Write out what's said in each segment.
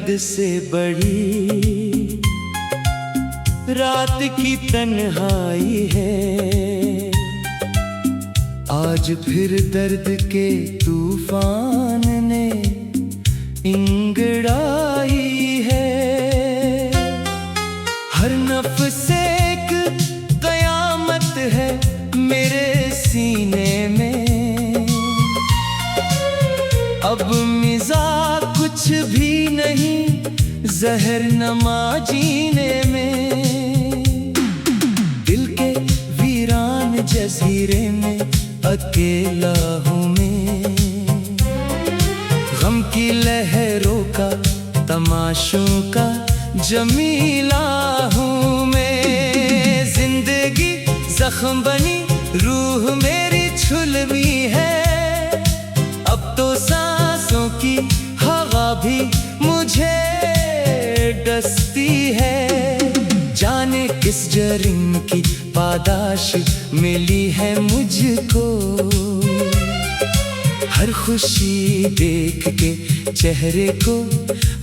हद से बड़ी रात की तन्हाई है। आज फिर दर्द के तूफान ने इंगड़ाई है। हर नफ्स एक कयामत है मेरे सीने में। अब मिजाज कुछ भी नहीं जहर नमा जीने में। दिल के वीरान जजीरे में अकेला हूँ मैं। गम की लहरों का तमाशों का जमीला हूँ मैं। जिंदगी जख्म बनी रूह मेरी छुलमी है। अब तो सांसों की हवा भी मुझे डसती है। जाने किस जरिम की पादाश मिली है मुझको। हर खुशी देख के चेहरे को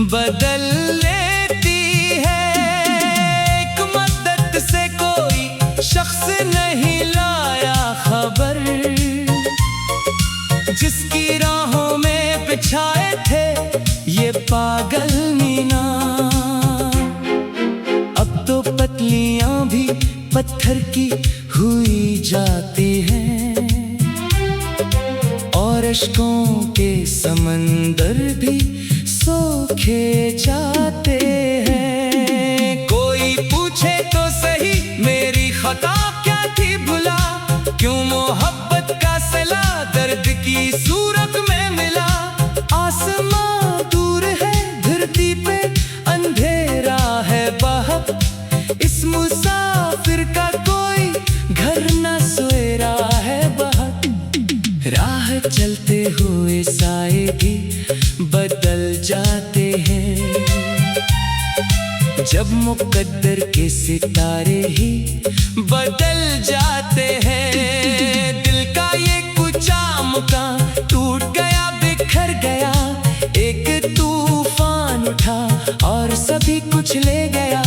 बदल लेती है। एक मदद से कोई शख्स नहीं लाया खबर। जिसकी राहों में बिछाए थे ये पागल मीना। अब तो पतलियां भी पत्थर की हुई जाती हैं। और अश्कों के समंदर भी सूखे जाते हैं। कोई पूछे तो सही मेरी खता क्या थी भुला। क्यों मोहब्बत का सिला दर्द की सूरत में मिला। आसमां दूर है धरती पे अंधेरा है बहुत। इस मुसाफिर का कोई घर न सोएरा है बहुत। राह चलते हुए साए भी बदल जाते हैं। जब मुकद्दर के सितारे ही बदल जाते हैं। दिल का ये कुचा मुका टूट गया बिखर गया। एक तूफान उठा और सभी कुछ ले गया।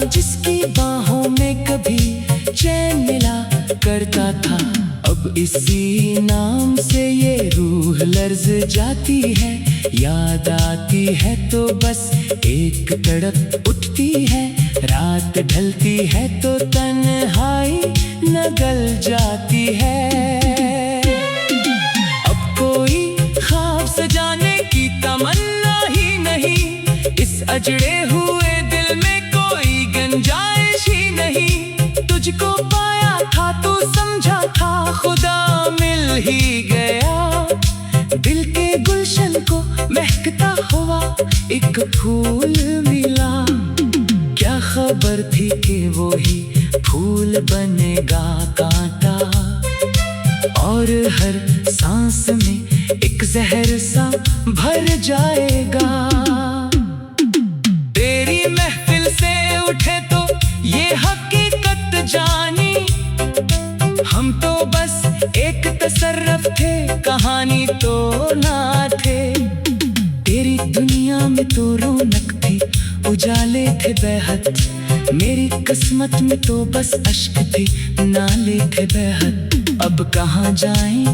जिसकी बाहों में कभी चैन मिला करता था। अब इसी नाम से ये रूह लर्ज जाती है। याद आती है तो बस एक तड़प उठती है। रात ढलती है तो तन्हाई न गल जाती है। अब कोई ख्वाब सजाने की तमन्ना ही नहीं। इस अजड़े हुए दिल में कोई गुंजाइश ही नहीं। तुझको पाया था तो समझा था खुदा मिल ही गया। दिल के गुलशन को महकता हुआ एक फूल मिला। क्या खबर थी कि वो ही फूल बनेगा कांटा। और हर सांस में एक जहर सा भर जाएगा। तेरी महफिल से उठे तो ये हकीकत जानी। हम तो बस एक तसर्रफ थे कहानी तो ना थे। तेरी दुनिया में तो रौनक थी उजाले थे बेहद। मेरी किस्मत में तो बस अश्क थे नाले थे बेहद। अब कहाँ जाएं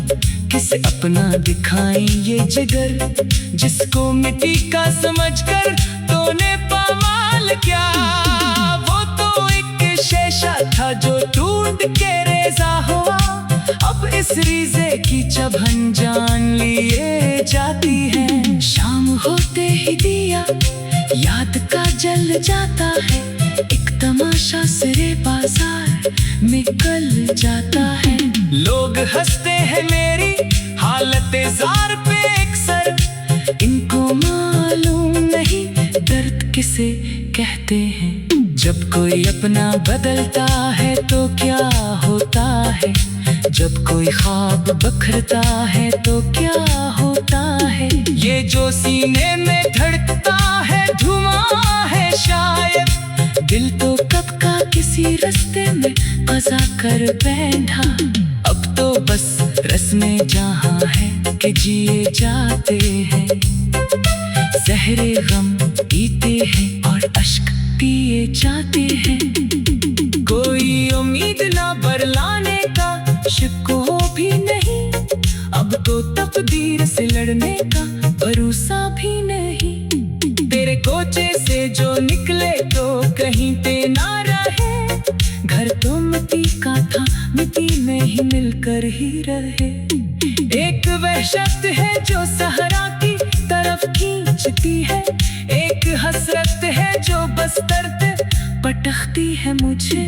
किसे अपना दिखाएं ये जिगर। जिसको मिट्टी का समझकर तूने पामाल क्या। वो तो एक शेषा था जो टूट के रेजा हुआ। अब इस रीजे की चुभन जान लिए जाती है। शाम होते ही दिया याद का जल जाता है। एक तमाशा सिरे बाजार में कल जाता है। लोग हंसते हैं मेरी हालत जार पे अक्सर। इनको मालूम नहीं दर्द किसे कहते हैं। जब कोई अपना बदलता है तो क्या होता है। जब कोई ख्वाब बखरता है तो क्या होता है। ये जो सीने में धड़कता है धुआं है शायद। दिल तो कब का किसी रास्ते में फंसा कर बैठा। अब तो बस रस्में जहाँ है कि जिए जाते हैं। जहरे गम की हैं और अश्क पिए जाते हैं। कोई उम्मीद ना बरलाने का शिको भी नहीं, अब तो तकदीर से लड़ने का भरोसा भी नहीं। तेरे कोचे से जो निकले तो कहीं पे ना रहे, घर तो मिट्टी का था मिट्टी में ही मिलकर ही रहे। एक वहशत है जो सहरा की तरफ खींचती है, एक हसरत है जो बस दर्द पटकती है मुझे।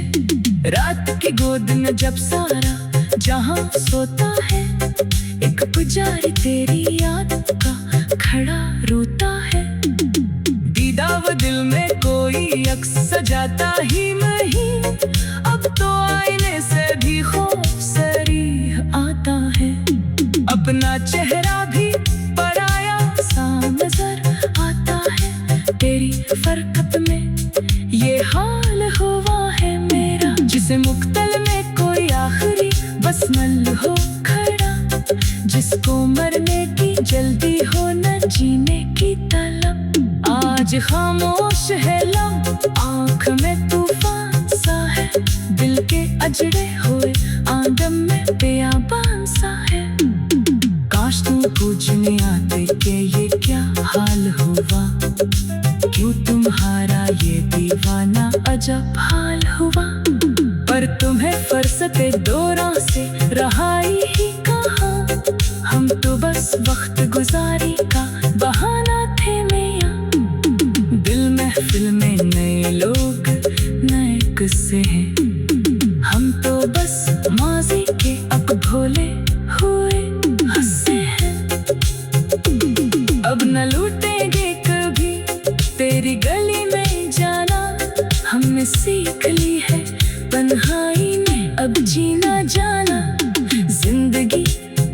रात की गोद में जब सारा जहां सोता है, एक पुजारी तेरी याद का खड़ा रोता है। दीदा वो दिल में कोई अक्स सजाता ही नहीं, अब तो आईने से भी खौफ सरीह आता है। अपना चेहरा भी पराया सा नजर आता है, तेरी फरकत में ये हाल हुआ है मेरा। जिसे मुक्तल में कोई आखिरी बसमल हो खड़ा, जिसको मरने की जल्दी हो न जीने की तलब। आज खामोश है लब, आँख में तूफान सा है, दिल के अजड़े हुए आदम में बेआबान सा है। काश तू पूछने आते कि ये क्या हाल हुआ, क्यों तुम्हारा ये दीवाना अजब हाल हुआ। पर तुम्हें फरसते दौरां से रहाई ही कहाँ, हम तो बस वक्त गुजारी का बहाना थे मियां। दिल महफिल में नए लोग नए किस्से हैं, हम तो बस माजी के अब भोले हुए हंसे हैं। अब न लूटेंगे कभी तेरी गली में जाना, हमने सीख ली है तन्हाई में अब जीना जाना। जिंदगी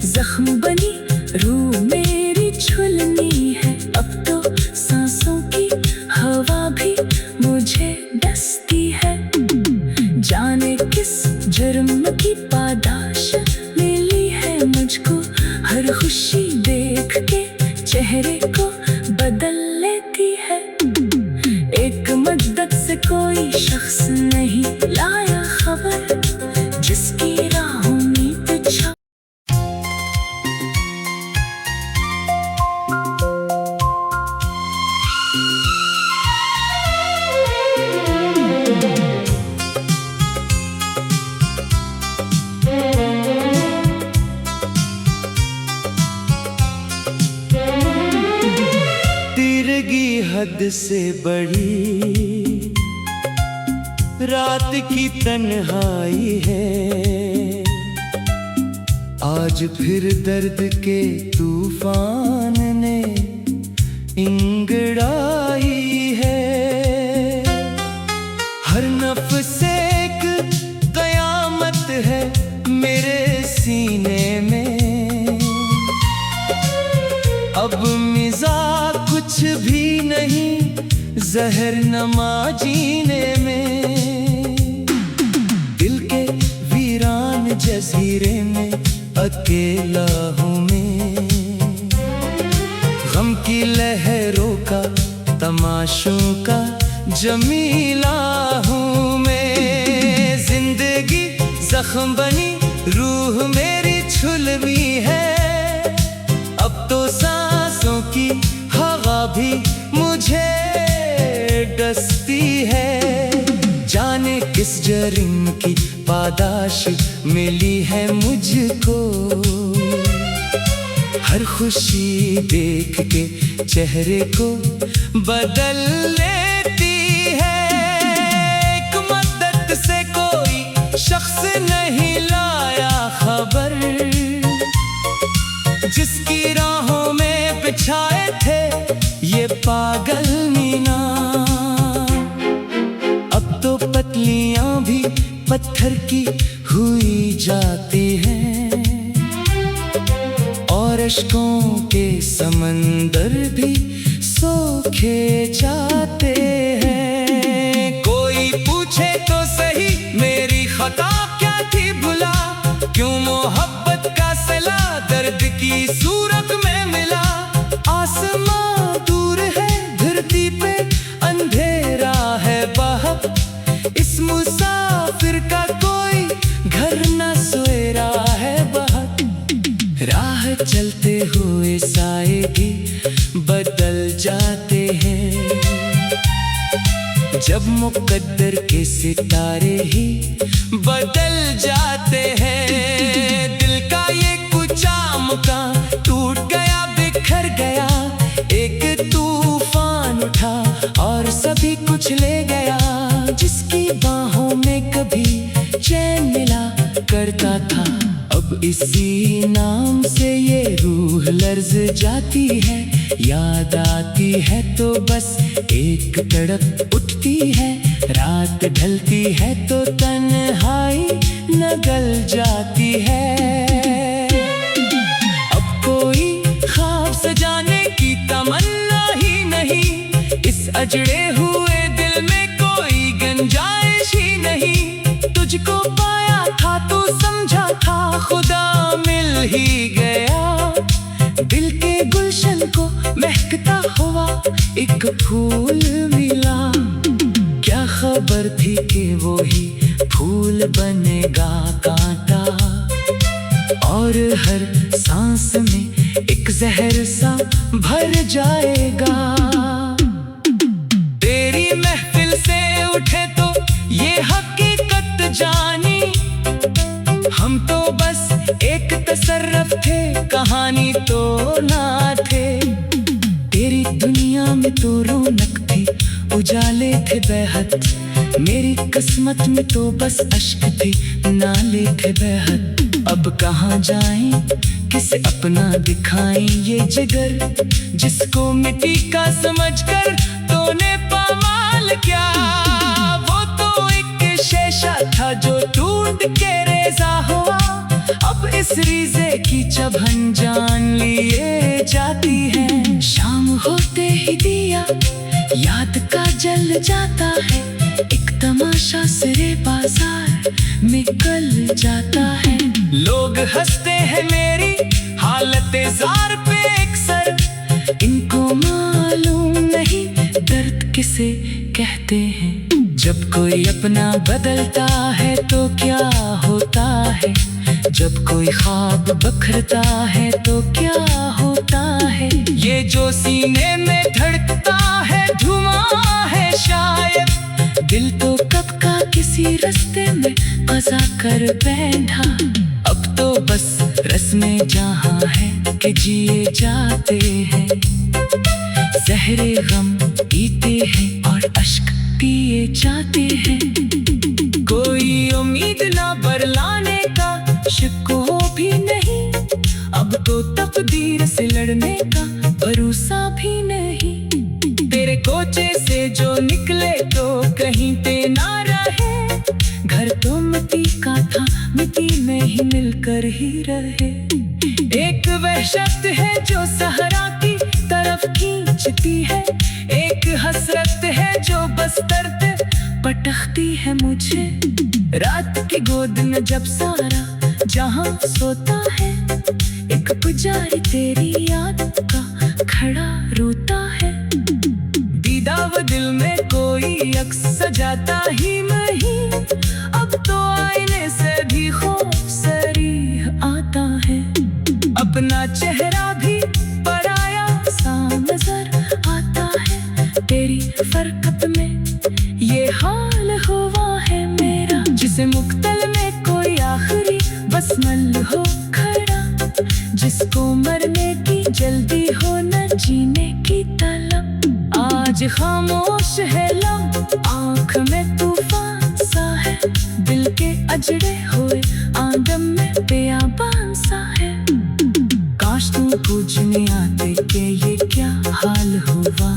जख्म बनी रूह मेरी छुलनी है, अब तो सांसों की हवा भी मुझे डसती है। जाने किस जुर्म की पादाश मिली है मुझको, हर खुशी देख के चेहरे को बदल लेती है। एक मद्दत से कोई शख्स नहीं लाया खबर, जिसकी राहों में पिछा। तिरगी हद से बड़ी रात की तन्हाई है, आज फिर दर्द के तूफान ने इंगड़ाई है। हर नफ्स एक कयामत है मेरे सीने में, अब मिजा कुछ भी नहीं जहर नमा जीने में। दिल के वीरान जजीरे में अकेला हूँ मैं, गम की लहरों का तमाशों का जमीला हूँ मैं। जिंदगी जख्म बनी रूह मेरी छुलमी है, अब तो सांसों की हवा भी मुझे डसती है। जाने किस जरिम की पादाश मिली है मुझको, हर खुशी देख के चेहरे को बदल लेती है। एक मदद से कोई शख्स नहीं लाया खबर, जिसकी राहों में बिछाए थे ये पागल मीना। अब तो पतलियां भी पत्थर की हुई जाती हैं, और अश्कों के समंदर भी सूखे जाते हैं। कोई पूछे तो सही मेरी खता क्या थी भुला, क्यों मोहब्बत का सिला दर्द की सूरत में मिला। आसमां दूर है धरती पे चलते हुए साए भी बदल जाते हैं। जब मुकद्दर के सितारे ही बदल जाते हैं। दिल का ये कुचा मुकाम टूट गया, बिखर गया, एक तूफान उठा और सभी कुछ ले गया। जिसकी बाहों में कभी चैन मिला करता था, अब इसी नाम से ये रूह लर्ज जाती है। याद आती है तो बस एक तड़प उठती है, रात ढलती है तो तन्हाई न गल जाती है। अब कोई ख्वाब सजाने की तमन्ना ही नहीं, इस अजड़े हुए दिल में कोई गुंजाइश ही नहीं। तुझको पाया था तो समझा था खुदा मिल ही गया। दिल के गुलशन को महकता हुआ एक फूल मिला। क्या खबर थी कि वो ही फूल बनेगा कांटा, और हर सांस में एक जहर सा भर जाएगा। तेरी महफिल से उठे तो ये हकीकत जानी, हम तो बस एक तसर्रफ थे, कहानी तो ना थे। तेरी दुनिया में तो रौनक थी, उजाले थे बेहद, मेरी किस्मत में तो बस अश्क थी, नाले थे बेहद। अब कहाँ जाएं, किसे अपना दिखाएं ये जिगर, जिसको मिट्टी का समझकर तूने पामाल क्या। वो तो एक शेषा था जो टूट के रेजा हुआ, अब इस रीज़े की चुभन जान लिए जाती है। शाम होते ही दिया याद का जल जाता है, एक तमाशा सिरे बाजार में कल जाता है। लोग हंसते हैं मेरी हालत ज़ार पे अक्सर, इनको मालूम नहीं दर्द किसे कहते हैं। जब कोई अपना बदलता है तो क्या होता है, जब कोई ख्वाब बखरता है तो क्या होता है। ये जो सीने में धड़कता है धुआं है शायद, दिल तो कब का किसी रास्ते में कज़ा कर बैठा। अब तो बस रस्में जहाँ है कि जिए जाते हैं, ज़हरे गम पीते हैं और अश्क पिए जाते हैं। कोई उम्मीद ना बरलाने का शिको भी नहीं, अब तो तकदीर से लड़ने का भरोसा भी नहीं। तेरे कोचे से जो निकले तो कहीं पे ना रहे, घर तो मिट्टी का था, मिट्टी में ही मिलकर ही रहे। एक वहशत है जो सहरा की तरफ खींचती है, एक हसरत है जो बस दर्द पटकती है मुझे। रात की गोद में जब सारा जहां सोता है, एक पुजारी तेरी याद का खड़ा रोता है। दीदाव दिल में कोई अक्स सजाता ही नहीं, अब तो आईने से भी खूबसूरत आता है। अपना चेहरा भी पराया सा नजर आता है, तेरी फरकत में ये हाल हुआ है मेरा। जिसे मुक्तल में कोई आखिरी बसमल हो खड़ा, जिसको मरने की जल्दी हो न जीने की तलब। आज खामोश है लब, आँख में तूफान सा है, दिल के अजड़े हुए आंगन में बेआबान सा है। काश तुम पूछने आते कि ये क्या हाल हुआ,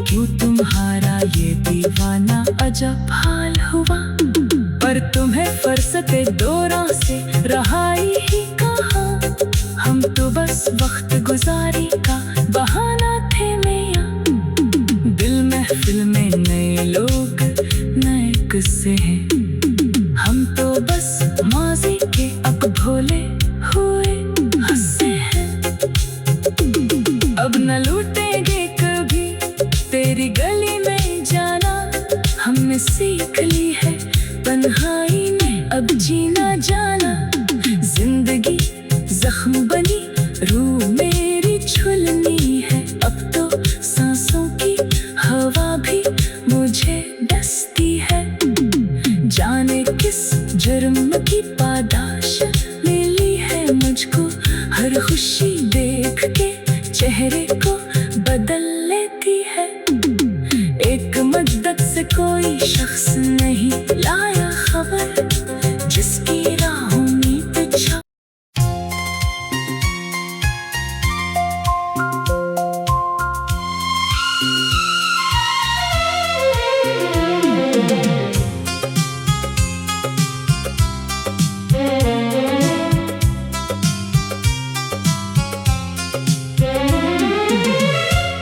क्यों तुम्हारा ये दीवाना अजब हाल हुआ। पर तुम्हें फरसते दौरां से रहाई ही कहाँ, हम तो बस वक्त गुजारी का बहाना थे मियां। दिल महफिल में नए लोग नए किस्से हैं, हम तो बस माजी के अब भोले हुए हंसे हैं। अब न लूटेंगे कभी तेरी गली में जाना, हमने सीख ली है तन्हाई में अब जीना जाना। जिंदगी जख्म बनी मुझको हर खुशी देख के चेहरे को बदल लेती है। एक मद्दत से कोई शख्स नहीं लाया खबर, जिसकी राहों में पिछा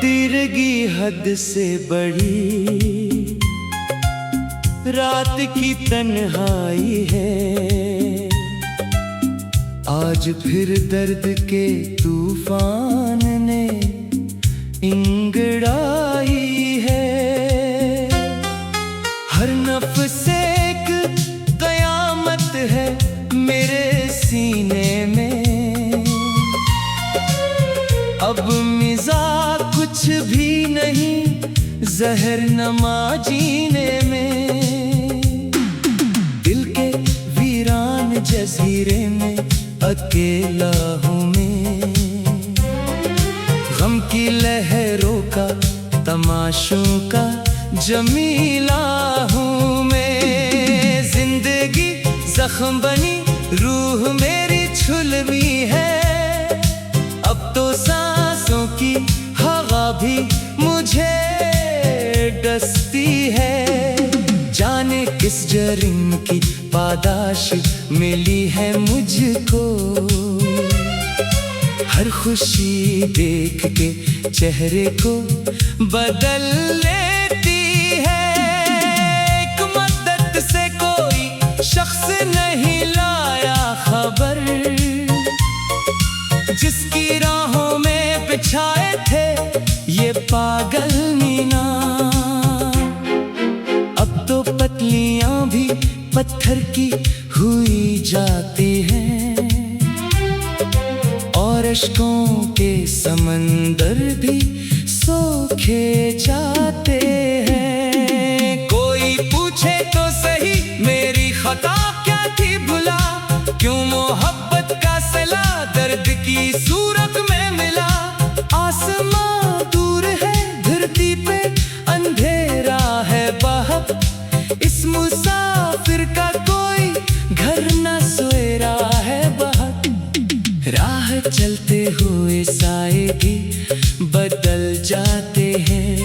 तिरगी हद से बड़ी रात की तन्हाई है। आज फिर दर्द के तूफान ने इंगड़ाई है। हर नफ्स एक कयामत है मेरे सीने में। अब मिजाज कुछ भी नहीं जहर नमा जीने में। दिल के वीरान जजीरे में अकेला हूँ मैं। गम की लहरों का तमाशों का जमीला हूँ मैं। जिंदगी जख्म बनी रूह मेरी छुलमी है। अब तो सांसों की हवा भी मुझे डसती है। जाने किस जरिम की पादाश मिली है मुझको। हर खुशी देख के चेहरे को बदल लेती है। एक मद्दत से कोई शख्स नहीं लाया खबर, जिसकी राहों में बिछाए थे ये पागल मीना। अब तो पतलियां भी पत्थर की हुई जाती हैं, और अश्कों के समंदर भी सोखे जाते हैं। कोई पूछे तो सही मेरी खता क्या थी भुला, क्यों मोहब्बत का सिला दर्द की सूरत में मिला। आसमां दूर है धरती पे अंधेरा है बाहर, इस मुसाफिर का कोई घर न सोए रहा है बाहर। राह चलते हुए साए भी बदल जाते हैं,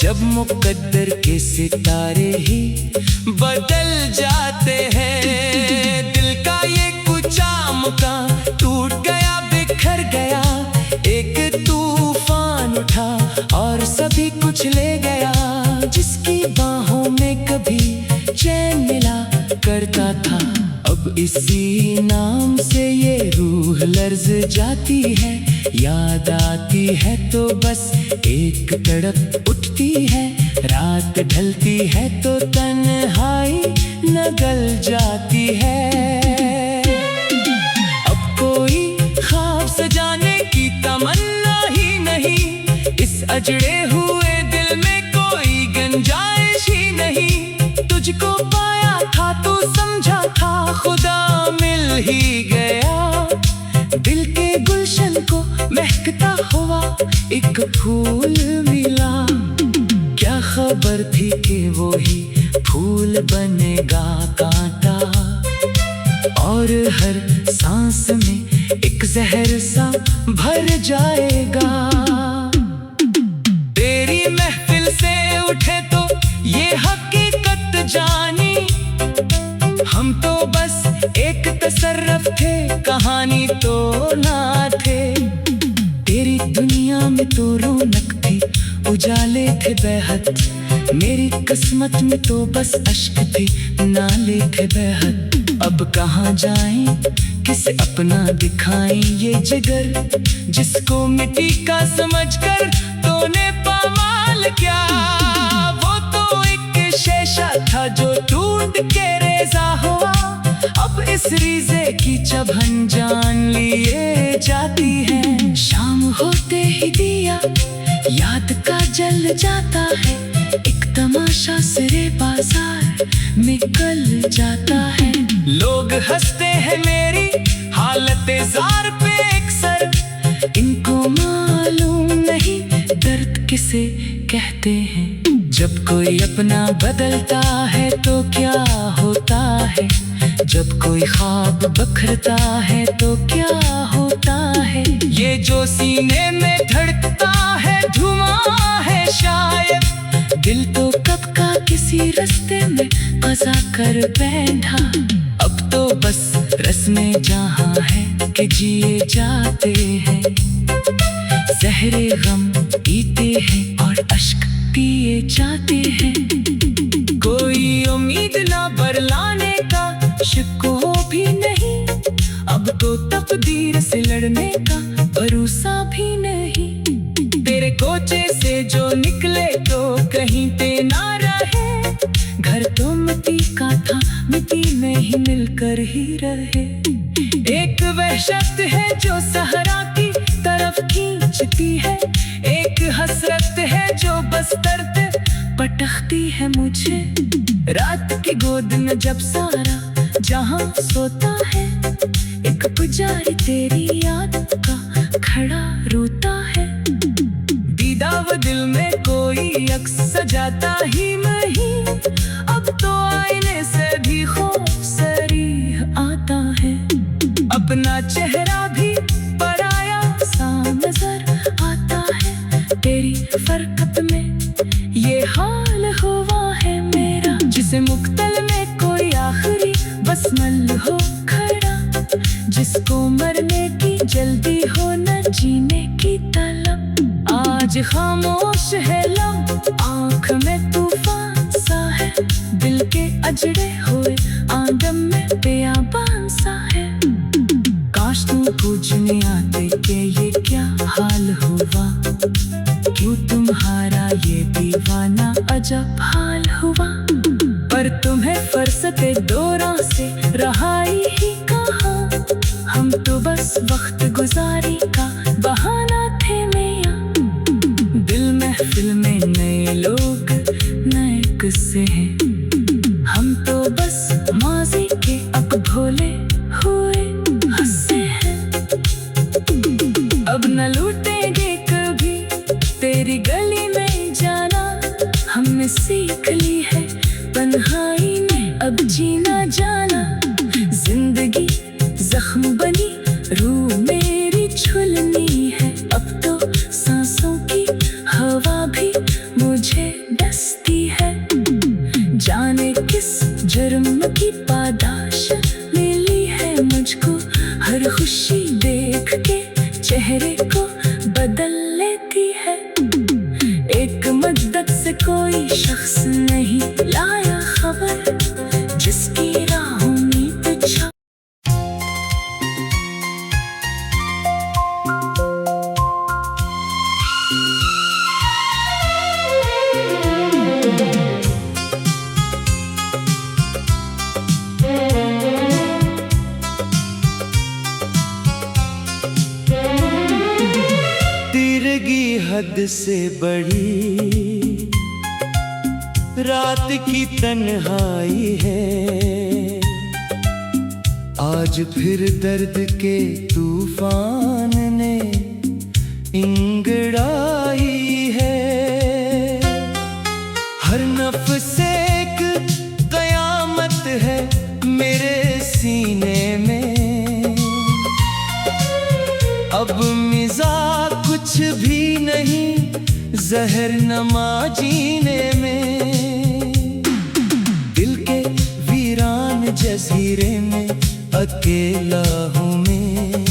जब मुकद्दर के सितारे ही बदल जाते हैं। दिल का ये कुचा मुकाम टूट गया बिखर गया, एक तूफान उठा और सभी कुछ ले गया। जिसकी बाहों में कभी चैन मिला करता था, अब इसी नाम से ये रूह लर्ज जाती है। याद आती है तो बस एक तड़प उठती है, रात ढलती है तो तन्हाई न गल जाती है। अब कोई ख्वाब सजाने की तमन्ना ही नहीं, इस अजड़े हुए दिल में कोई गुंजाइश ही नहीं। तुझको पाया था तो समझा था खुदा मिल ही गया, दिल के गुलशन को महकता हुआ एक फूल मिला। क्या खबर थी कि वो ही फूल बनेगा कांटा, और हर सांस में एक जहर सा भर जाएगा। तेरी महफिल से उठे तो ये हकीकत जानी, हम तो बस एक तसर्रफ थे कहानी तो ना थे। तेरी दुनिया में तो रौनक थी उजाले थे बेहद, मेरी किस्मत में तो बस अश्क थे नाले थे बेहद। अब कहाँ जाएं किसे अपना दिखाएं ये जिगर, जिसको मिट्टी का समझकर तूने पामाल क्या। वो तो एक शीशा था जो टूट के रेजा हुआ, अब इस रीजे की चबहन जान लिए जाती है। शाम होते ही दिया याद का जल जाता है, एक तमाशा सिरे बाजार में कल जाता है। लोग हंसते हैं मेरी जब कोई अपना बदलता है तो क्या होता है, जब कोई ख्वाब बखरता है तो क्या होता है। ये जो सीने में धड़कता है धुआं है शायद, दिल तो कब का किसी रास्ते में फंसा कर बैठा। अब तो बस रस्में जहाँ है कि जिए जाते हैं, ज़हरे गम पीते हैं और अश्क पिए जाते हैं। कोई उम्मीद ना बरलाने का शिको भी नहीं, अब तो तकदीर से लड़ने का भरोसा भी नहीं। तेरे कोचे से जो निकले तो कहीं पे ना रहे, घर तो मिट्टी का था मिट्टी में ही मिलकर ही रहे। एक वहशत है जो सहरा की तरफ खींचती है, एक हसरत है जो बस दर्द पटकती है मुझे। रात की गोद में जब सारा जहां सोता है, एक पुजारी तेरी याद का खड़ा रोता है। दीदाव दिल में कोई अक्स सजाता ही नहीं, अब तो आईने से भी खूबसूरत आता है। अपना चेहरा भी पराया सा नजर आता है, तेरी फरकत में ये हाल हुआ है मेरा। जिसे मुक्तल में कोई आखिरी बसमल हो खड़ा, जिसको मरने की जल्दी हो न जीने की तलब। आज खामोश है लब, आँख में तूफान सा है, दिल के अजड़े हुए आंगन में बेयाबान सा है। काश तू पूछने आते कि ये क्या हाल हुआ, क्यों तुम्हारा ये दीवाना अजब हाल हुआ। पर तुम्हें फरसते दौरां से रहाई ही कहाँ, हम तो बस वक्त गुजारी का बहाना थे मियां। दिल महफिल में नए लोग नए किस्से हैं, हम तो बस माजी के अब भोले हुए हंसे हैं। अब न लूटेंगे कभी तेरी गली में जाना, हमने सीख ली है तन्हाई में अब जीना जाना। जिंदगी जख्म बनी रूह मेरी छुलनी है, अब तो सांसों की हवा भी मुझे डसती है। जाने किस जुर्म की पादाश मिली है मुझको, हर खुशी देख के चेहरे को बदल लेती है। एक मद्दत से कोई शख्स नहीं लाया खबर, जिसकी राहों में पिछा। तिरगी हद से बड़ी रात की तन्हाई है, आज फिर दर्द के तूफान ने इंगड़ाई है। हर नफ्स एक कयामत है मेरे सीने में, अब मिजाज कुछ भी नहीं जहर नमा जीने में। दिल के वीरान जजीरे में अकेला हूँ मैं,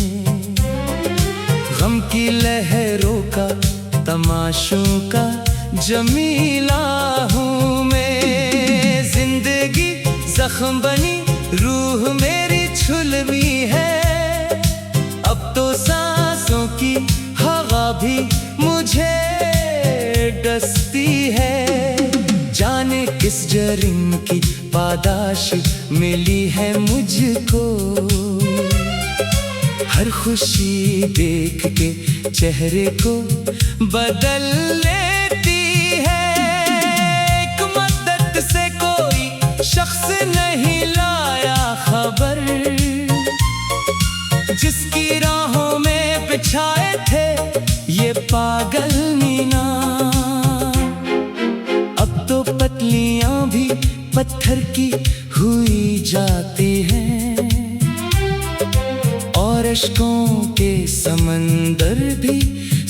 गम की लहरों का तमाशों का जमीला हूँ मैं। जिंदगी जख्म बनी रूह मेरी छुलमी है, अब तो सांसों की हवा भी मुझे डसती है। जाने किस जरिम की पादाश मिली है मुझको, हर खुशी देख के चेहरे को बदल लेती है। एक मद्दत से कोई शख्स नहीं लाया खबर, जिसकी राहों में बिछाए थे ये पागल मीना। अब तो ठरकी हुई जाती हैं, और अश्कों के समंदर भी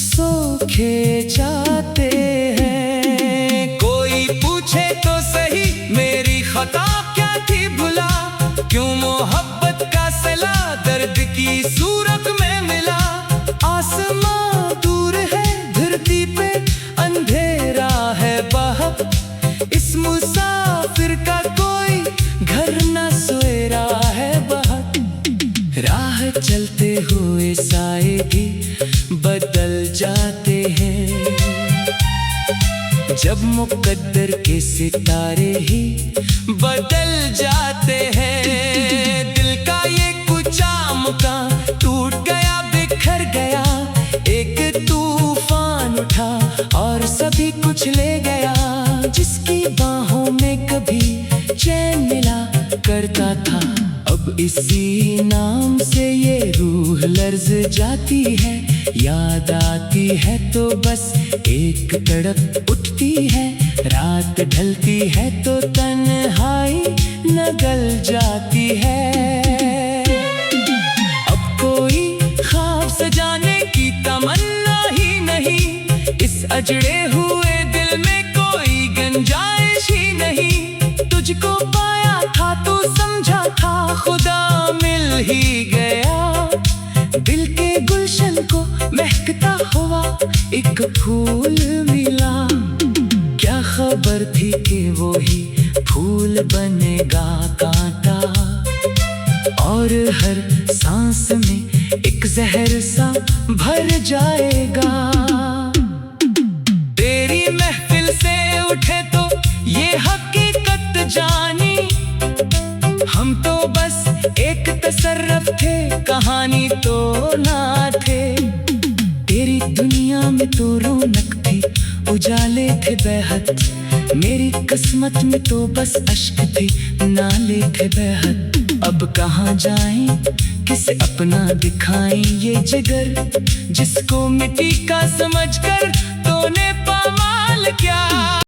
सोखे जाते हैं। कोई पूछे तो सही मेरी खता क्या थी भुला, क्यों मोहब्बत का सिला दर्द की सूरत में मिला। आसमां दूर है, धरती पे अंधेरा है बहक, इस मुसाफिर का कोई घर न सोए रहा है बहक। राह चलते हुए साए भी बदल जाते हैं, जब मुकद्दर के सितारे ही बदल जाते हैं। दिल का ये कुचा मुकाम टूट गया, बिखर गया, एक तूफान उठा और सभी कुछ ले गया। जिसकी बाहों में कभी चैन मिला करता था, अब इसी नाम से ये रूह लर्ज जाती है। याद आती है तो बस एक तड़प उठती है, रात ढलती है तो तन्हाई न गल जाती है। अब कोई ख्वाब सजाने की तमन्ना ही नहीं, इस अजड़े हुए दिल में कोई गुंजाइश ही नहीं। तुझको पाया था तो समझा था खुदा मिल ही गया, दिल के गुलशन को महकता हुआ एक फूल मिला। क्या खबर थी कि वो ही फूल बनेगा कांटा, और हर सांस में एक जहर सा भर जाएगा। तेरी महफिल से उठे तो ये हकीकत जानी, हम तो बस एक तसर्रफ थे, कहानी तो ना थे। तेरी दुनिया में तो रौनक थी, उजाले थे बेहद, मेरी किस्मत में तो बस अश्क थी, नाले थे बेहद। अब कहाँ जाएं, किसे अपना दिखाएं ये जिगर, जिसको मिट्टी का समझकर तूने पामाल क्या